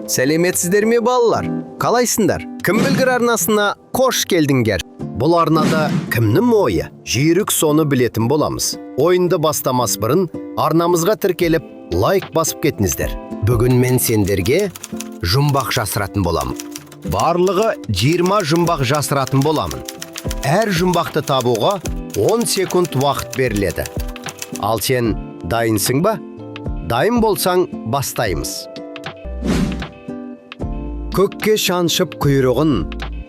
Сәлеметсіздер ме балалар? Қалайсыңдар? Кім білгір арнасына қош келдіңдер. Бұл арнада кімнің ойы? Жүйрік соны білетін боламыз. Ойынды бастамас бұрын арнамызға тіркеліп, лайк басып кетіңіздер. Бүгін мен сендерге жұмбақ жасыратын боламын. Барлығы 20 жұмбақ жасыратын боламын. Әр жұмбақты табуға 10 секунд уақыт беріледі. Ал сен дайынсың ба? Дайын болсаң бастаймыз. Көкке шаншып құйрығын,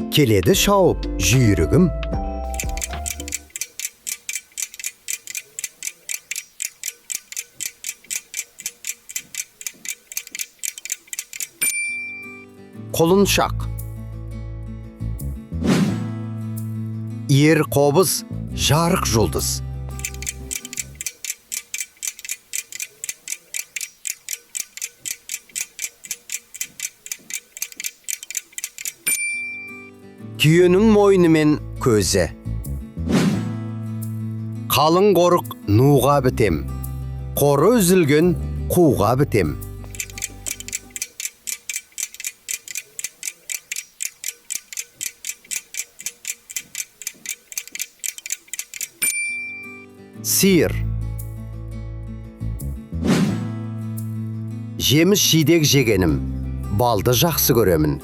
келеді шауып жүйрігім. Құлыншақ. Ер қобыз, жарық жұлдыз. Түйенің мойны мен көзі. Қалың қорық нуға бітем. Қоры үзілген қуға бітем. Сиыр. Жеміс жидек жегенім, балды жақсы көремін.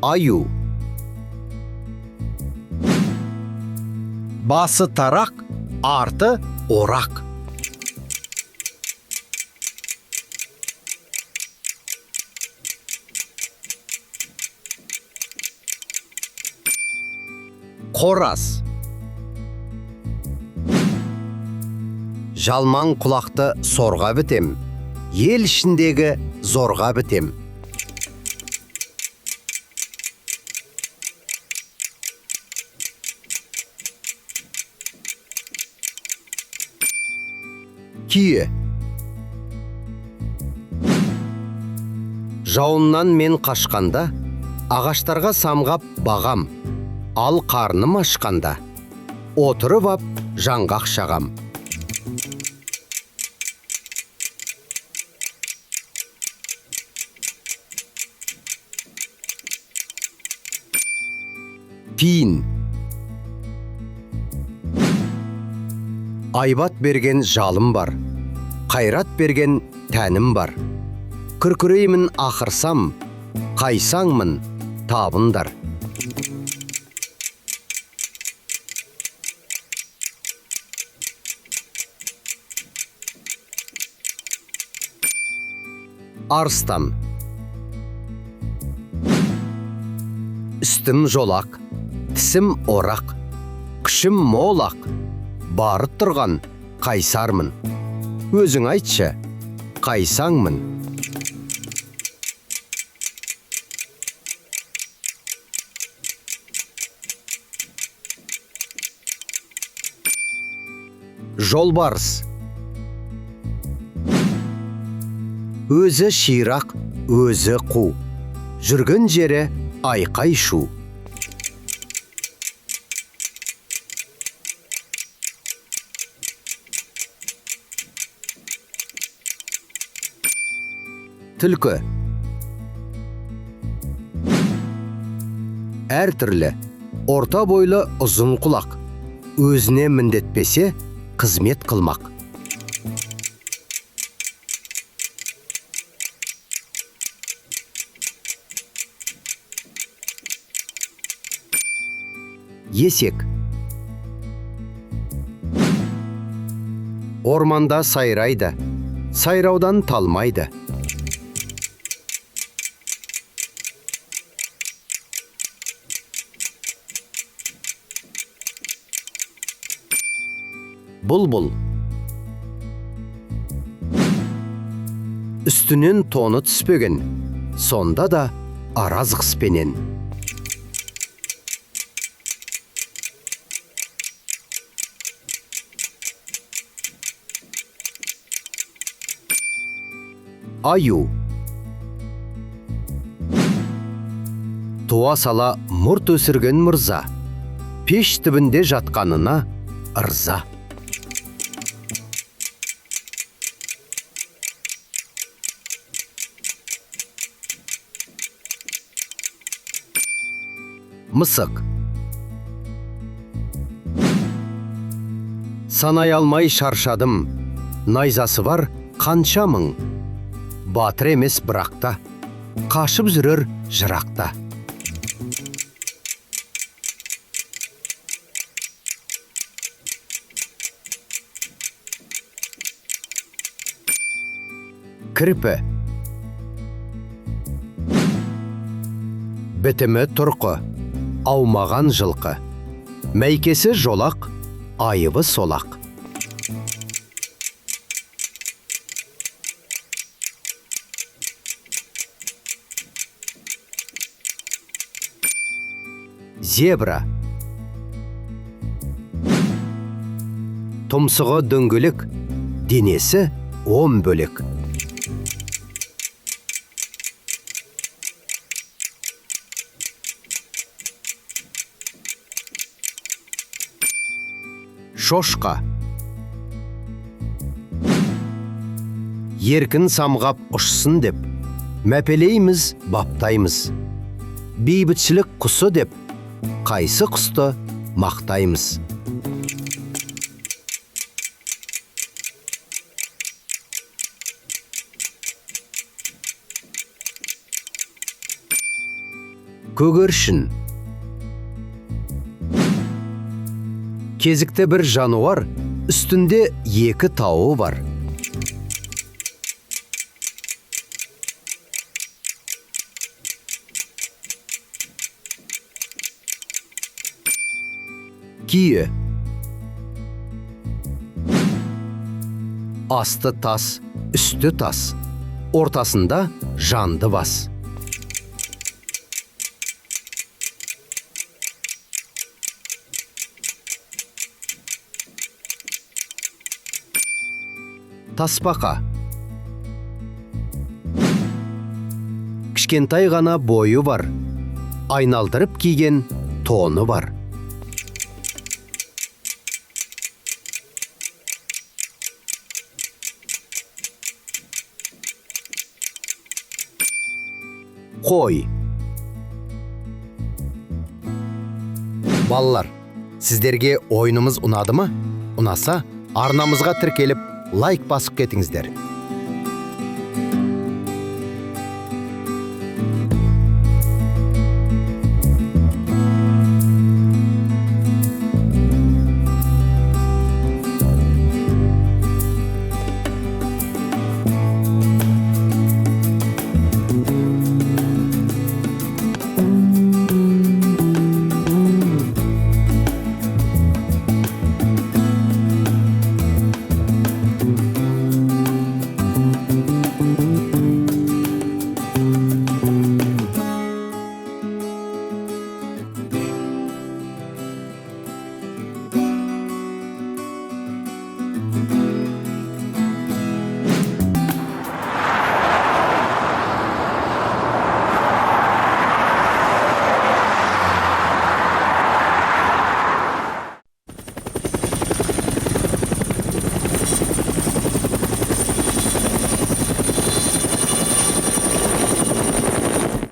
Аю. Басы тарақ, арты орақ. Қораз. Жалман құлақты сорға бітем, ел ішіндегі зорға бітем. Күйе. Жауыннан мен қашқанда, ағаштарға самғап бағам, ал қарным ашқанда, отырып ап жаңғақ шағам. Тиін. Айбат берген жалым бар, қайрат берген тәнім бар. Күркіреймін ақырсам, қайсаңмын табындар. Арыстан. Үстім жолақ, тісім орақ, күшім молақ, барып тұрған қайсармын. Өзің айтшы, қайсаңмын. Жолбарыс. Өзі ширақ, өзі қу, жүрген жері айқай шу. Түлкі. Әр түрлі, орта бойлы ұзын құлақ, өзіне міндетпесе қызмет қылмақ. Есек. Орманда сайрайды, сайраудан талмайды. Бұлбұл. Үстінен тоны түспеген, сонда да аразықспенен. Аю. Туа сала мұрт өсірген мұрза, пеш түбінде жатқанына ырза. Мысық. Санай алмай шаршадым, найзасы бар қанша мың. Батыр емес бірақта, қашып жүрер жырақта. Кірпі. Бітімі тұрқы, аумаған жылқы. Мәйкесі жолақ, айыбы солақ. Зебра. Тұмсығы дөңгелек, денесі 10 бөлек. Шошқа. Еркін самғап ұшсын деп, мәпелейміз, баптаймыз. Бейбітшілік құсы деп, қайсы құсты мақтаймыз. Көгершін. Кезікті бір жануар, үстінде 2 тауы бар. Күйе. Асты тас, үсті тас, ортасында жанды бас. Таспақа. Кішкентай ғана бойы бар, айналдырып киген тоны бар. Қой. Балалар, сіздерге ойынымыз ұнады ма? Ұнаса, арнамызға тіркеліп, лайк басып кетіңіздер.